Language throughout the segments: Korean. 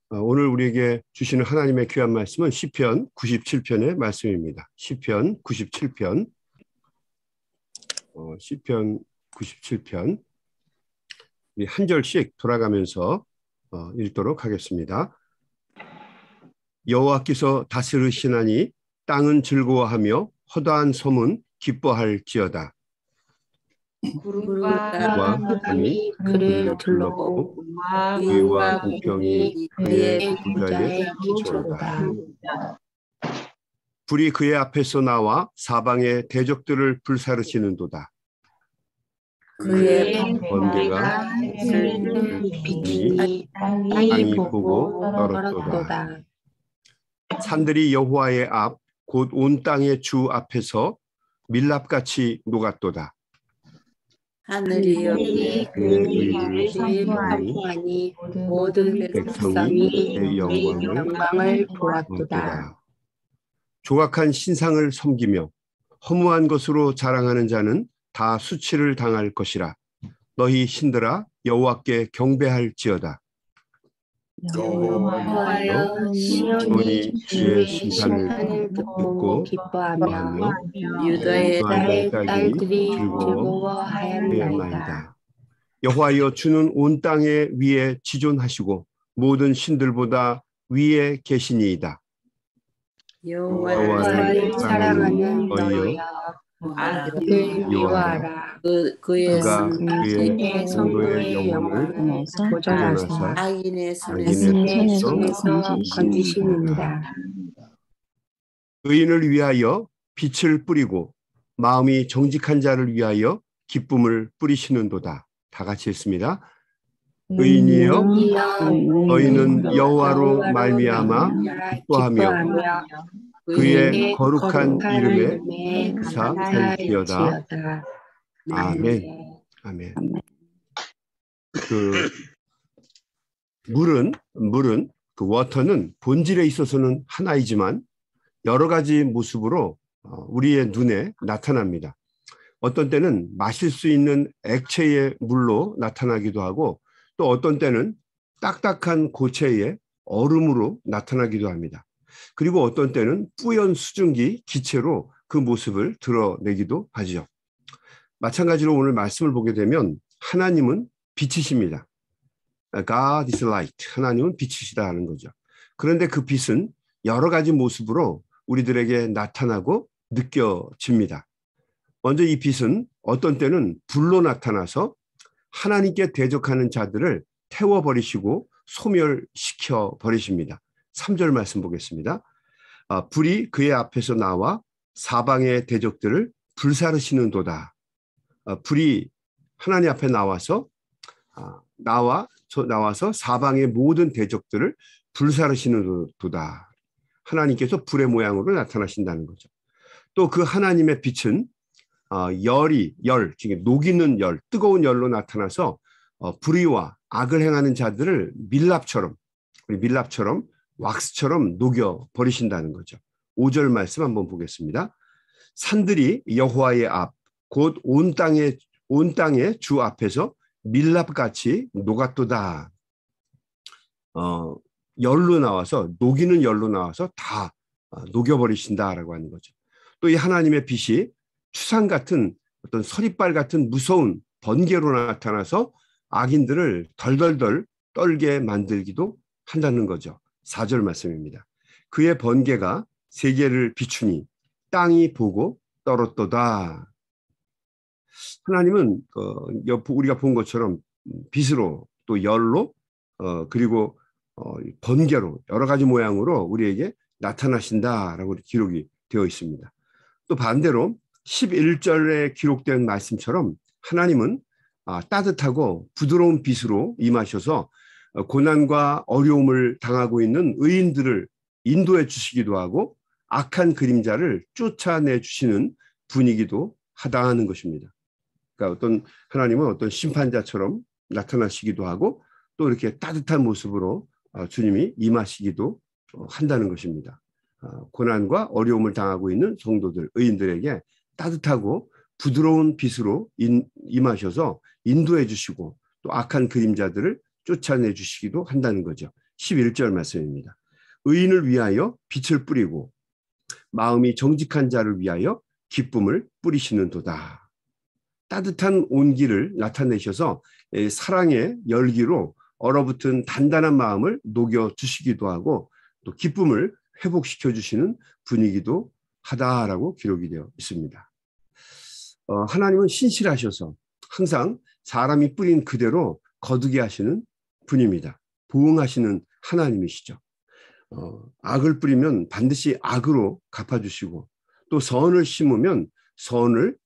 오늘 우리에게 주시는 하나님의 귀한 말씀은 시편 97편의 말씀입니다. 시편 97편, 시편 97편 한 절씩 돌아가면서 읽도록 하겠습니다. 여호와께서 다스리시나니 땅은 즐거워하며 허다한 섬은 기뻐할지어다. 구름과 바람이 그를 둘러보고 의와 공평이 그의 보좌에 비추도다. 불이 그의 앞에서 나와 사방의 대적들을 불사르시는도다. 그의 번개가 해를 비추니 땅이 보고 떨었도다. 산들이 여호와의 앞 곧 온 땅의 주 앞에서 밀랍같이 녹았도다. 하늘이 그의 의를 선포하니 모든 백성이 그의 영광을 보았도다. 조각한 신상을 섬기며 허무한 것으로 자랑하는 자는 다 수치를 당할 것이라. 너희 신들아 여호와께 경배할지어다. 여호와여 시온이 주의 심판을 듣고 기뻐하며 유다의 딸들이 즐거워하였나이다. 여호와여 주는 온 땅에 위에 지존하시고 모든 신들보다 위에 계시니이다. 여호와를 사랑하는 너희여 그를 미워하라. 그가 그의 성도의 영혼을 보존하사 악인의 손에서 건지시느니라. 의인을 위하여 빛을 뿌리고 마음이 정직한 자를 위하여 기쁨을 뿌리시는도다. 다 같이 했습니다. 의인이여 너희는 여호와로 말미암아 기뻐하며 그의 거룩한 이름에 감사할지어다. 아멘. 아멘. 물은 그 워터는 본질에 있어서는 하나이지만 여러 가지 모습으로 우리의 눈에 나타납니다. 어떤 때는 마실 수 있는 액체의 물로 나타나기도 하고 또 어떤 때는 딱딱한 고체의 얼음으로 나타나기도 합니다. 그리고 어떤 때는 뿌연 수증기 기체로 그 모습을 드러내기도 하죠. 마찬가지로 오늘 말씀을 보게 되면 하나님은 빛이십니다. God is light. 하나님은 빛이시다 하는 거죠. 그런데 그 빛은 여러 가지 모습으로 우리들에게 나타나고 느껴집니다. 먼저 이 빛은 어떤 때는 불로 나타나서 하나님께 대적하는 자들을 태워버리시고 소멸시켜 버리십니다. 3절 말씀 보겠습니다. 불이 그의 앞에서 나와 사방의 대적들을 불사르시는도다. 불이 하나님 앞에 나와서 사방의 모든 대적들을 불사르시는도다. 하나님께서 불의 모양으로 나타나신다는 거죠. 또 그 하나님의 빛은 열, 녹이는 열, 뜨거운 열로 나타나서 불의와 악을 행하는 자들을 밀랍처럼 왁스처럼 녹여버리신다는 거죠. 5절 말씀 한번 보겠습니다. 산들이 여호와의 앞, 곧 온 땅의 주 앞에서 밀랍같이 녹았도다. 열로 나와서, 녹이는 열로 나와서 다 녹여버리신다라고 하는 거죠. 또 이 하나님의 빛이 추상 같은 어떤 서리빨 같은 무서운 번개로 나타나서 악인들을 덜덜덜 떨게 만들기도 한다는 거죠. 4절 말씀입니다. 그의 번개가 세계를 비추니 땅이 보고 떨었도다. 하나님은 우리가 본 것처럼 빛으로 또 열로 그리고 번개로 여러 가지 모양으로 우리에게 나타나신다라고 기록이 되어 있습니다. 또 반대로 11절에 기록된 말씀처럼 하나님은 따뜻하고 부드러운 빛으로 임하셔서 고난과 어려움을 당하고 있는 의인들을 인도해 주시기도 하고 악한 그림자를 쫓아내 주시는 분이기도 하다는 것입니다. 그러니까 하나님은 어떤 심판자처럼 나타나시기도 하고 또 이렇게 따뜻한 모습으로 주님이 임하시기도 한다는 것입니다. 고난과 어려움을 당하고 있는 성도들, 의인들에게 따뜻하고 부드러운 빛으로 임하셔서 인도해 주시고 또 악한 그림자들을 쫓아내 주시기도 한다는 거죠. 11절 말씀입니다. 의인을 위하여 빛을 뿌리고 마음이 정직한 자를 위하여 기쁨을 뿌리시는도다. 따뜻한 온기를 나타내셔서 사랑의 열기로 얼어붙은 단단한 마음을 녹여주시기도 하고 또 기쁨을 회복시켜 주시는 분위기도 하다라고 기록이 되어 있습니다. 하나님은 신실하셔서 항상 사람이 뿌린 그대로 거두게 하시는 분입니다. 보응하시는 하나님이시죠. 악을 뿌리면 반드시 악으로 갚아주시고 또 선을 심으면 선을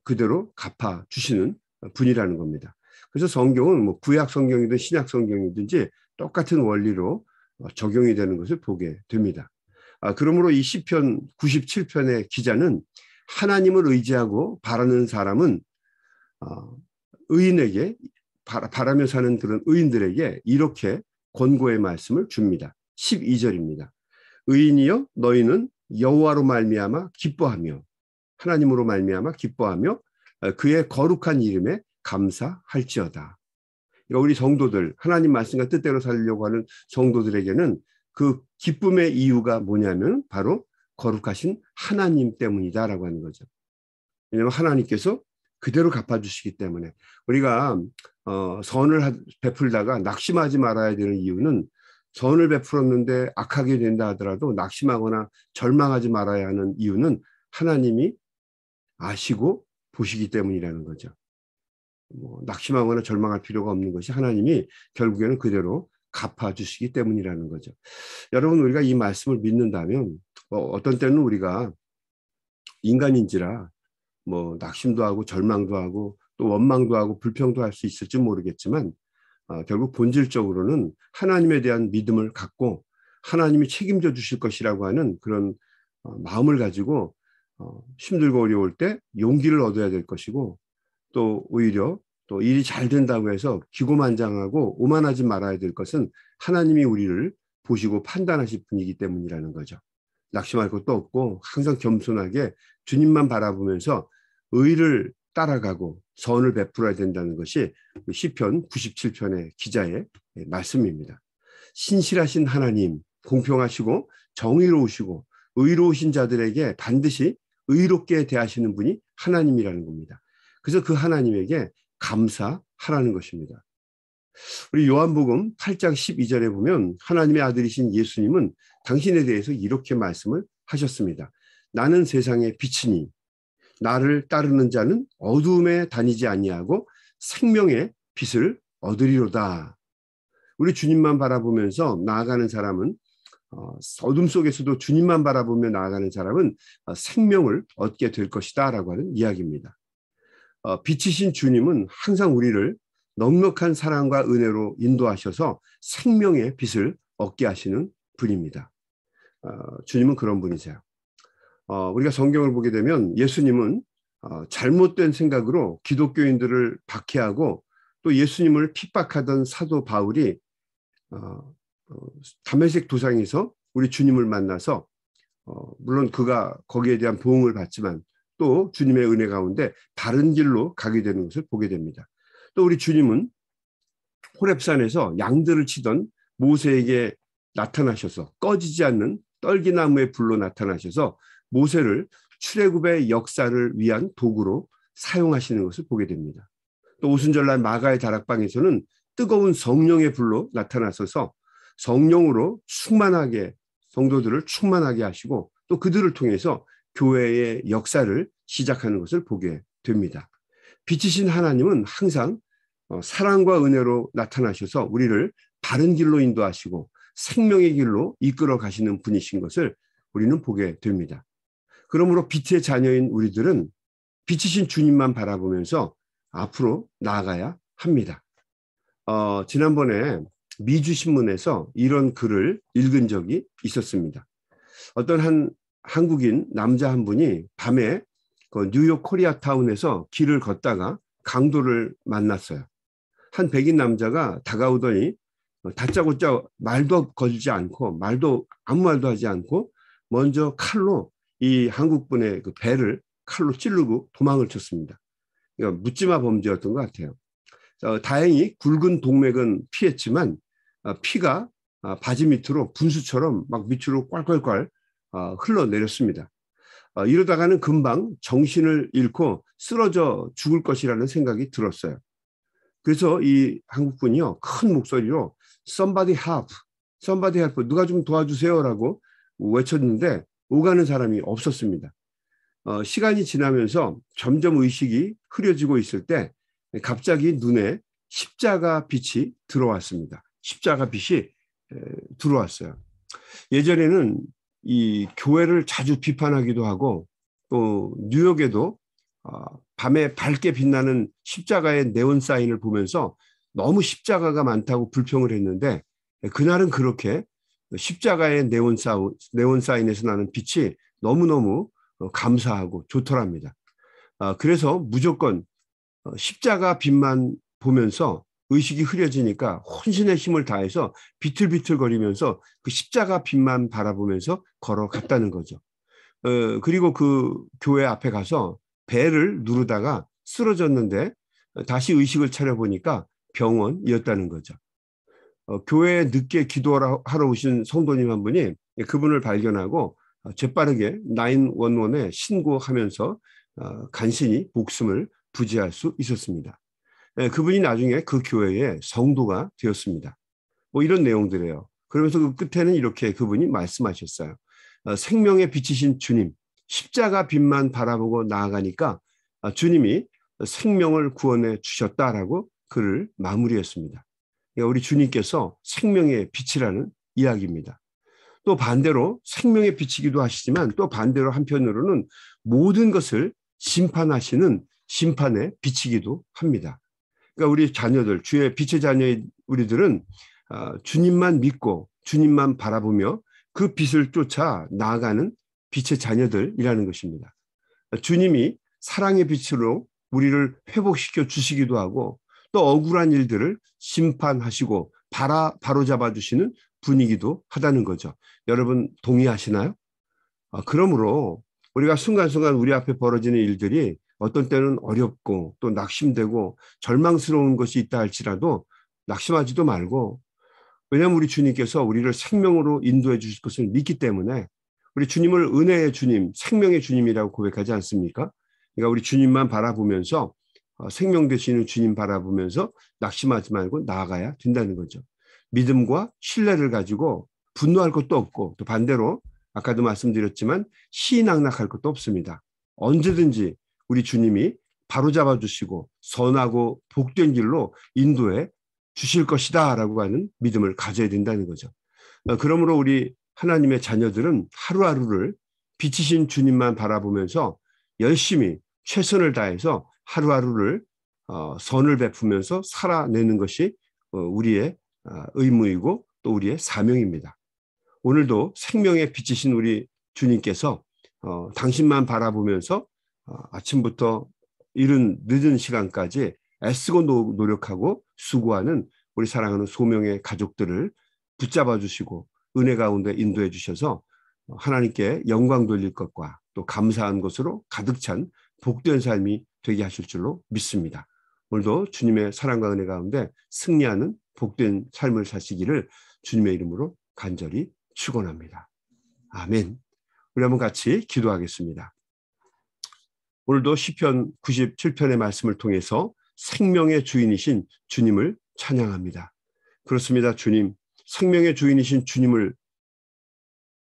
그대로 갚아주시는 분이라는 겁니다. 그래서 성경은 뭐 구약 성경이든 신약 성경이든지 똑같은 원리로 적용이 되는 것을 보게 됩니다. 그러므로 이 시편 97편의 기자는 하나님을 의지하고 바라는 사람은 의인에게 바라며 사는 그런 의인들에게 이렇게 권고의 말씀을 줍니다. 12절입니다. 의인이여 너희는 여호와로 말미암아 기뻐하며 하나님으로 말미암아 기뻐하며 그의 거룩한 이름에 감사할지어다. 그러니까 우리 성도들 하나님 말씀과 뜻대로 살려고 하는 성도들에게는 그 기쁨의 이유가 뭐냐면 바로 거룩하신 하나님 때문이다라고 하는 거죠. 왜냐하면 하나님께서 그대로 갚아주시기 때문에 우리가 선을 베풀다가 낙심하지 말아야 되는 이유는 선을 베풀었는데 악하게 된다 하더라도 낙심하거나 절망하지 말아야 하는 이유는 하나님이 아시고 보시기 때문이라는 거죠. 낙심하거나 절망할 필요가 없는 것이 하나님이 결국에는 그대로 갚아주시기 때문이라는 거죠. 여러분 우리가 이 말씀을 믿는다면 어떤 때는 우리가 인간인지라 낙심도 하고 절망도 하고 또 원망도 하고 불평도 할 수 있을지 모르겠지만 결국 본질적으로는 하나님에 대한 믿음을 갖고 하나님이 책임져 주실 것이라고 하는 그런 마음을 가지고 힘들고 어려울 때 용기를 얻어야 될 것이고 또 오히려 또 일이 잘 된다고 해서 기고만장하고 오만하지 말아야 될 것은 하나님이 우리를 보시고 판단하실 분이기 때문이라는 거죠. 낙심할 것도 없고 항상 겸손하게 주님만 바라보면서 의를 따라가고 선을 베풀어야 된다는 것이 시편 97편의 기자의 말씀입니다. 신실하신 하나님, 공평하시고 정의로우시고 의로우신 자들에게 반드시 의롭게 대하시는 분이 하나님이라는 겁니다. 그래서 그 하나님에게 감사하라는 것입니다. 우리 요한복음 8장 12절에 보면 하나님의 아들이신 예수님은 당신에 대해서 이렇게 말씀을 하셨습니다. 나는 세상의 빛이니 나를 따르는 자는 어두움에 다니지 아니하고 생명의 빛을 얻으리로다. 우리 주님만 바라보면서 나아가는 사람은 어둠 속에서도 주님만 바라보며 나아가는 사람은 생명을 얻게 될 것이다 라고 하는 이야기입니다. 빛이신 주님은 항상 우리를 넉넉한 사랑과 은혜로 인도하셔서 생명의 빛을 얻게 하시는 분입니다. 주님은 그런 분이세요. 우리가 성경을 보게 되면 예수님은 잘못된 생각으로 기독교인들을 박해하고 또 예수님을 핍박하던 사도 바울이 다메섹 도상에서 우리 주님을 만나서 물론 그가 거기에 대한 보응을 받지만 또 주님의 은혜 가운데 다른 길로 가게 되는 것을 보게 됩니다. 또 우리 주님은 호렙산에서 양들을 치던 모세에게 나타나셔서 꺼지지 않는 떨기나무의 불로 나타나셔서 모세를 출애굽의 역사를 위한 도구로 사용하시는 것을 보게 됩니다. 또 오순절날 마가의 다락방에서는 뜨거운 성령의 불로 나타나셔서 성령으로 충만하게 성도들을 충만하게 하시고 또 그들을 통해서 교회의 역사를 시작하는 것을 보게 됩니다. 빛이신 하나님은 항상 사랑과 은혜로 나타나셔서 우리를 바른 길로 인도하시고 생명의 길로 이끌어 가시는 분이신 것을 우리는 보게 됩니다. 그러므로 빛의 자녀인 우리들은 빛이신 주님만 바라보면서 앞으로 나아가야 합니다. 지난번에 미주신문에서 이런 글을 읽은 적이 있었습니다. 어떤 한 한국인 남자 한 분이 밤에 그 뉴욕 코리아타운에서 길을 걷다가 강도를 만났어요. 한 백인 남자가 다가오더니 다짜고짜 말도 걸지 않고 아무 말도 하지 않고 먼저 칼로 이 한국분의 그 배를 칼로 찌르고 도망을 쳤습니다. 그러니까 묻지마 범죄였던 것 같아요. 다행히 굵은 동맥은 피했지만 피가 바지 밑으로 분수처럼 막 밑으로 꽐꽐꽐 흘러내렸습니다. 이러다가는 금방 정신을 잃고 쓰러져 죽을 것이라는 생각이 들었어요. 그래서 이 한국분이요, 큰 목소리로 Somebody help, somebody help, 누가 좀 도와주세요라고 외쳤는데 오가는 사람이 없었습니다. 시간이 지나면서 점점 의식이 흐려지고 있을 때 갑자기 눈에 십자가 빛이 들어왔습니다. 십자가 빛이 들어왔어요. 예전에는 이 교회를 자주 비판하기도 하고 또 뉴욕에도 밤에 밝게 빛나는 십자가의 네온 사인을 보면서 너무 십자가가 많다고 불평을 했는데 그날은 그렇게 십자가의 네온 사인에서 나는 빛이 너무너무 감사하고 좋더랍니다. 그래서 무조건 십자가 빛만 보면서 의식이 흐려지니까 혼신의 힘을 다해서 비틀비틀거리면서 그 십자가 빛만 바라보면서 걸어갔다는 거죠. 그리고 그 교회 앞에 가서 배를 누르다가 쓰러졌는데 다시 의식을 차려보니까 병원이었다는 거죠. 교회에 늦게 기도하러 오신 성도님 한 분이 그분을 발견하고 재빠르게 911에 신고하면서 간신히 목숨을 부지할 수 있었습니다. 그분이 나중에 그 교회의 성도가 되었습니다. 뭐 이런 내용들이에요. 그러면서 그 끝에는 이렇게 그분이 말씀하셨어요. 생명의 빛이신 주님, 십자가 빛만 바라보고 나아가니까 주님이 생명을 구원해 주셨다라고 글을 마무리했습니다. 그러니까 우리 주님께서 생명의 빛이라는 이야기입니다. 또 반대로 생명의 빛이기도 하시지만 또 반대로 한편으로는 모든 것을 심판하시는 심판의 빛이기도 합니다. 그러니까 우리 자녀들, 주의 빛의 자녀의 우리들은 주님만 믿고 주님만 바라보며 그 빛을 쫓아 나아가는 빛의 자녀들이라는 것입니다. 주님이 사랑의 빛으로 우리를 회복시켜 주시기도 하고 또 억울한 일들을 심판하시고 바로잡아 주시는 분이기도 하다는 거죠. 여러분 동의하시나요? 그러므로 우리가 순간순간 우리 앞에 벌어지는 일들이 어떤 때는 어렵고 또 낙심되고 절망스러운 것이 있다 할지라도 낙심하지도 말고, 왜냐하면 우리 주님께서 우리를 생명으로 인도해 주실 것을 믿기 때문에 우리 주님을 은혜의 주님, 생명의 주님이라고 고백하지 않습니까? 그러니까 우리 주님만 바라보면서 생명 되시는 주님 바라보면서 낙심하지 말고 나아가야 된다는 거죠. 믿음과 신뢰를 가지고 분노할 것도 없고 또 반대로 아까도 말씀드렸지만 시낙낙할 것도 없습니다. 언제든지 우리 주님이 바로잡아 주시고 선하고 복된 길로 인도해 주실 것이다 라고 하는 믿음을 가져야 된다는 거죠. 그러므로 우리 하나님의 자녀들은 하루하루를 빛이신 주님만 바라보면서 열심히 최선을 다해서 하루하루를 선을 베푸면서 살아내는 것이 우리의 의무이고 또 우리의 사명입니다. 오늘도 생명의 빛이신 우리 주님께서 당신만 바라보면서 아침부터 이른 늦은 시간까지 애쓰고 노력하고 수고하는 우리 사랑하는 소명의 가족들을 붙잡아 주시고 은혜 가운데 인도해 주셔서 하나님께 영광 돌릴 것과 또 감사한 것으로 가득 찬 복된 삶이 되게 하실 줄로 믿습니다. 오늘도 주님의 사랑과 은혜 가운데 승리하는 복된 삶을 사시기를 주님의 이름으로 간절히 축원합니다. 아멘. 우리 한번 같이 기도하겠습니다. 오늘도 시편 97편의 말씀을 통해서 생명의 주인이신 주님을 찬양합니다. 그렇습니다. 주님, 생명의 주인이신 주님을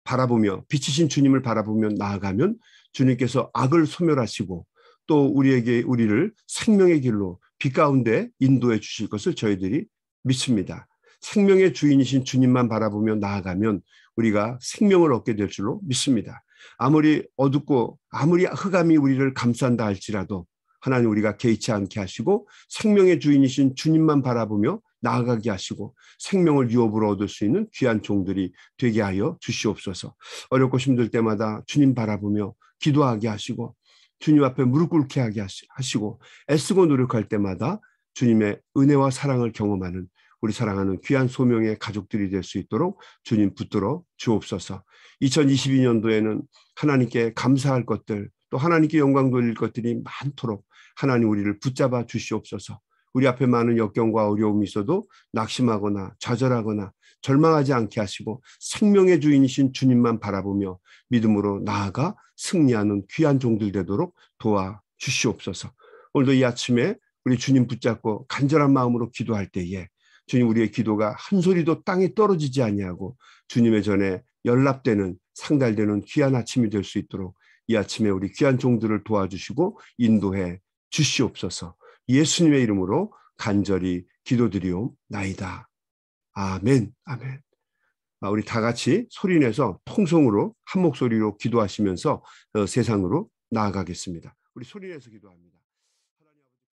바라보며 빛이신 주님을 바라보며 나아가면 주님께서 악을 소멸하시고 또 우리를 생명의 길로 빛 가운데 인도해 주실 것을 저희들이 믿습니다. 생명의 주인이신 주님만 바라보며 나아가면 우리가 생명을 얻게 될 줄로 믿습니다. 아무리 어둡고 아무리 흑암이 우리를 감싼다 할지라도 하나님 우리가 개의치 않게 하시고 생명의 주인이신 주님만 바라보며 나아가게 하시고 생명을 유업으로 얻을 수 있는 귀한 종들이 되게 하여 주시옵소서. 어렵고 힘들 때마다 주님 바라보며 기도하게 하시고 주님 앞에 무릎 꿇게 하게 하시고 애쓰고 노력할 때마다 주님의 은혜와 사랑을 경험하는 우리 사랑하는 귀한 소명의 가족들이 될 수 있도록 주님 붙들어 주옵소서. 2022년도에는 하나님께 감사할 것들 또 하나님께 영광 돌릴 것들이 많도록 하나님 우리를 붙잡아 주시옵소서. 우리 앞에 많은 역경과 어려움이 있어도 낙심하거나 좌절하거나 절망하지 않게 하시고 생명의 주인이신 주님만 바라보며 믿음으로 나아가 승리하는 귀한 종들 되도록 도와주시옵소서. 오늘도 이 아침에 우리 주님 붙잡고 간절한 마음으로 기도할 때에 주님, 우리의 기도가 한 소리도 땅에 떨어지지 아니하고 주님의 전에 연락되는 상달되는 귀한 아침이 될 수 있도록 이 아침에 우리 귀한 종들을 도와주시고 인도해 주시옵소서. 예수님의 이름으로 간절히 기도드리옵나이다. 아멘. 아멘. 우리 다 같이 소리내서 통성으로 한 목소리로 기도하시면서 세상으로 나아가겠습니다. 우리 소리내서 기도합니다.